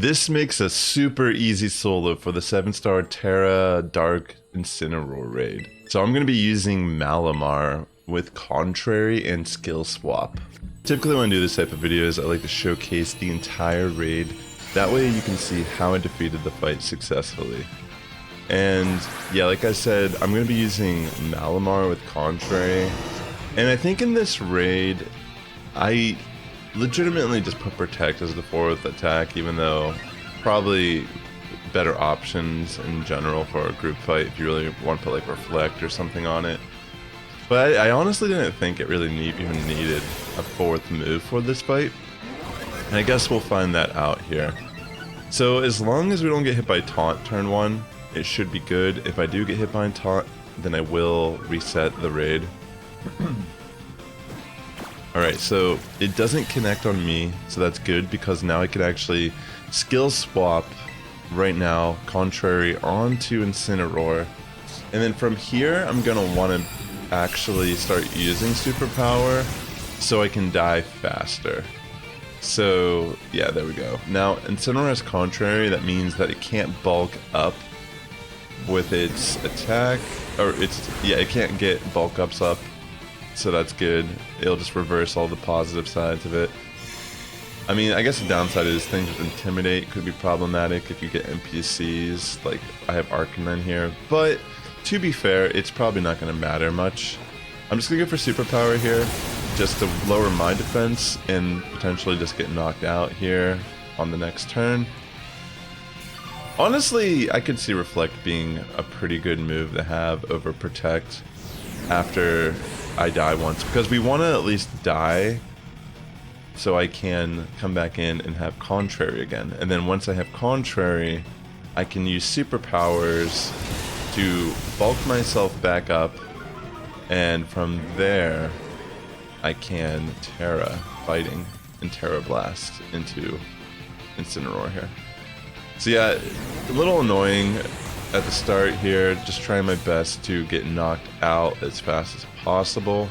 This makes a super easy solo for the 7-star Tera Dark Incineroar Raid. So I'm going to be using Malamar with Contrary and Skill Swap. Typically when I do this type of videos, I like to showcase the entire raid. That way you can see how I defeated the fight successfully. And yeah, like I said, I'm going to be using Malamar with Contrary. And I think in this raid, I legitimately just put Protect as the 4th attack, even though probably better options in general for a group fight if you really want to put like Reflect or something on it. But I honestly didn't think it really even needed a 4th move for this fight. And I guess we'll find that out here. So as long as we don't get hit by Taunt turn 1, it should be good. If I do get hit by Taunt, then I will reset the raid. Alright, so it doesn't connect on me, so that's good because now I can actually skill swap right now, Contrary onto Incineroar. And then from here, I'm going to want to actually start using Superpower so I can die faster. So yeah, there we go. Now Incineroar has Contrary, that means that it can't bulk up with its attack, or it can't get bulk ups up. So that's good. It'll just reverse all the positive sides of it. I mean, I guess the downside is things with Intimidate could be problematic if you get NPCs, like I have Arcanine here. But to be fair, it's probably not going to matter much. I'm just going to go for Superpower here, just to lower my defense and potentially just get knocked out here on the next turn. Honestly, I could see Reflect being a pretty good move to have over Protect after I die once, because we want to at least die so I can come back in and have Contrary again. And then once I have Contrary, I can use Superpowers to bulk myself back up, and from there I can Tera fighting and Tera Blast into Incineroar here. So yeah, a little annoying at the start here, just trying my best to get knocked out as fast as possible.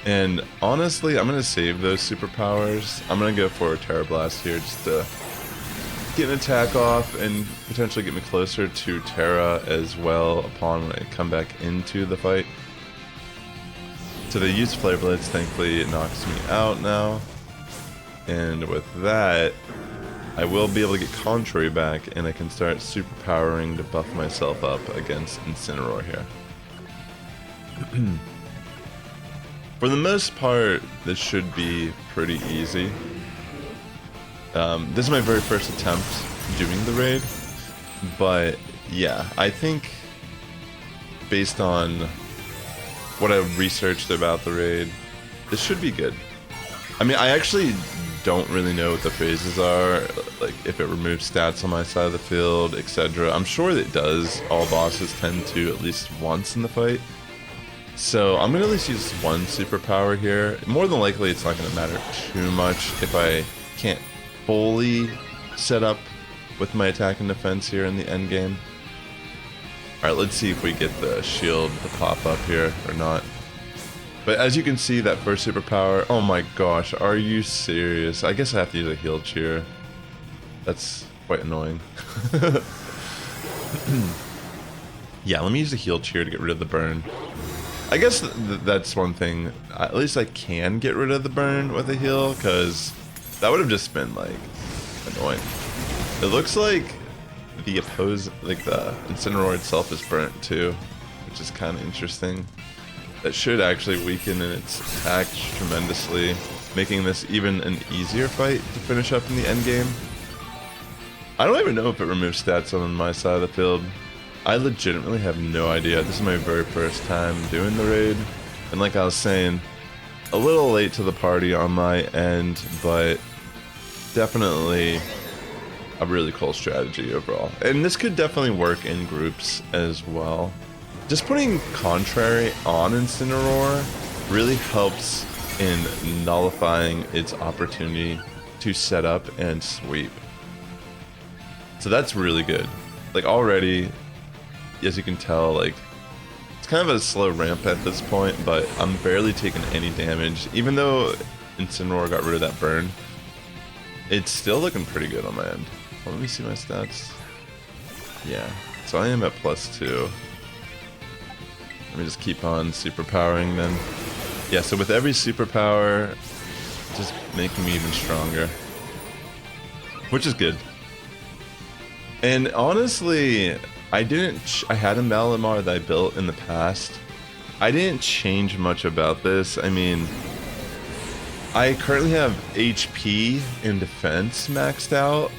And honestly, I'm going to save those superpowers. I'm going to go for a Tera Blast here just to get an attack off and potentially get me closer to Tera as well upon when I come back into the fight. So they use Flare Blitz, thankfully it knocks me out now. And with that, I will be able to get Contrary back, and I can start superpowering to buff myself up against Incineroar here. For the most part, this should be pretty easy. This is my very first attempt doing the raid, but yeah, I think based on what I've researched about the raid, this should be good. I mean, I actually don't really know what the phases are, like if it removes stats on my side of the field, etc. I'm sure that it does. All bosses tend to at least once in the fight. So I'm going to at least use one superpower here. More than likely it's not going to matter too much if I can't fully set up with my attack and defense here in the end game. Alright, let's see if we get the shield to pop up here or not. But as you can see, that first superpower, oh my gosh, are you serious? I guess I have to use a heal cheer. That's quite annoying. Yeah, let me use the heal cheer to get rid of the burn. I guess that's one thing. At least I can get rid of the burn with a heal, because that would have just been like annoying. It looks like the Incineroar itself is burnt too, which is kind of interesting. That should actually weaken in its attack tremendously, making this even an easier fight to finish up in the end game. I don't even know if it removes stats on my side of the field. I legitimately have no idea. This is my very first time doing the raid, and like I was saying, a little late to the party on my end, but definitely a really cool strategy overall. And this could definitely work in groups as well. Just putting Contrary on Incineroar really helps in nullifying its opportunity to set up and sweep. So that's really good. Like already, as you can tell, like it's kind of a slow ramp at this point, but I'm barely taking any damage. Even though Incineroar got rid of that burn, it's still looking pretty good on my end. let me see my stats. Yeah, so I am at +2. Let me just keep on superpowering then. Yeah, so with every superpower, just making me even stronger, which is good. And honestly, I had a Malamar that I built in the past. I didn't change much about this. I mean, I currently have HP and defense maxed out,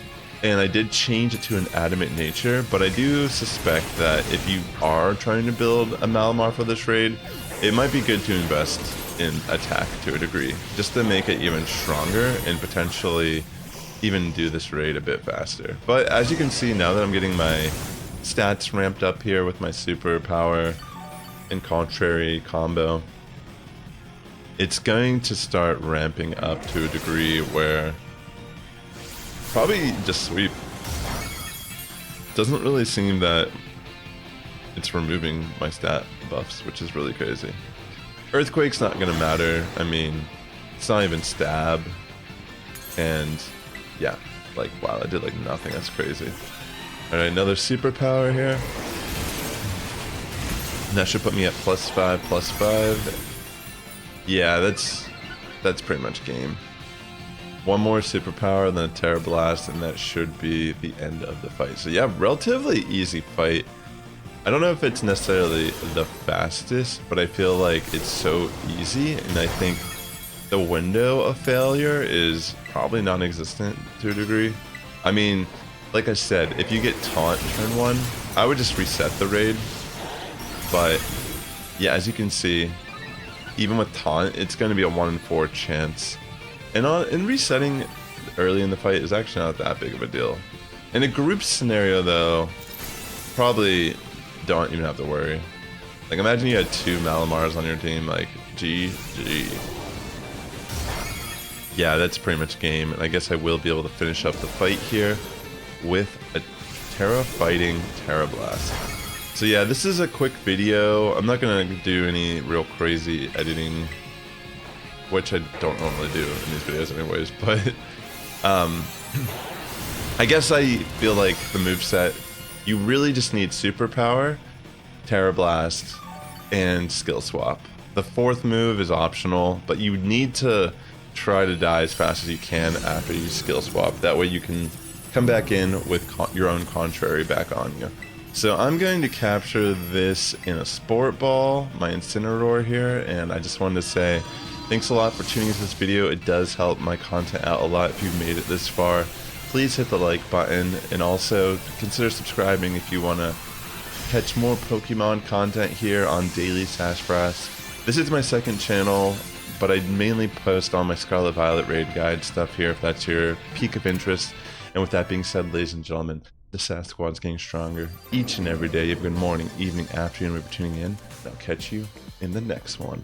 and I did change it to an adamant nature, but I do suspect that if you are trying to build a Malamar for this raid, it might be good to invest in attack to a degree, just to make it even stronger and potentially even do this raid a bit faster. But as you can see, now that I'm getting my stats ramped up here with my superpower and contrary combo, it's going to start ramping up to a degree where probably just sweep. Doesn't really seem that it's removing my stat buffs, which is really crazy. Earthquake's not gonna matter. I mean, it's not even stab. And yeah, like, wow, I did like nothing. That's crazy. Alright, another superpower here. And that should put me at +5, +5. Yeah, that's pretty much game. One more superpower, then a Tera Blast, and that should be the end of the fight. So yeah, relatively easy fight. I don't know if it's necessarily the fastest, but I feel like it's so easy, and I think the window of failure is probably non-existent to a degree. I mean, like I said, if you get taunt turn 1, I would just reset the raid. But yeah, as you can see, even with taunt, it's going to be a 1 in 4 chance. And in resetting early in the fight is actually not that big of a deal. In a group scenario though, probably don't even have to worry. Like, imagine you had 2 Malamars on your team, like, GG. Yeah, that's pretty much game. And I guess I will be able to finish up the fight here with a Tera fighting Tera Blast. So yeah, this is a quick video. I'm not gonna do any real crazy editing, which I don't normally do in these videos anyways, but I guess I feel like the moveset, you really just need superpower, Tera Blast, and skill swap. The 4th move is optional, but you need to try to die as fast as you can after you skill swap. That way you can come back in with your own contrary back on you. So I'm going to capture this in a sport ball, my Incineroar here, and I just wanted to say thanks a lot for tuning into this video. It does help my content out a lot if you've made it this far. Please hit the like button, and also consider subscribing if you want to catch more Pokemon content here on Daily Sassifrass. This is my 2nd channel, but I mainly post all my Scarlet Violet raid guide stuff here if that's your peak of interest. And with that being said, ladies and gentlemen, the Sass Squad's getting stronger each and every day. You have a good morning, evening, afternoon for tuning in. And I'll catch you in the next one.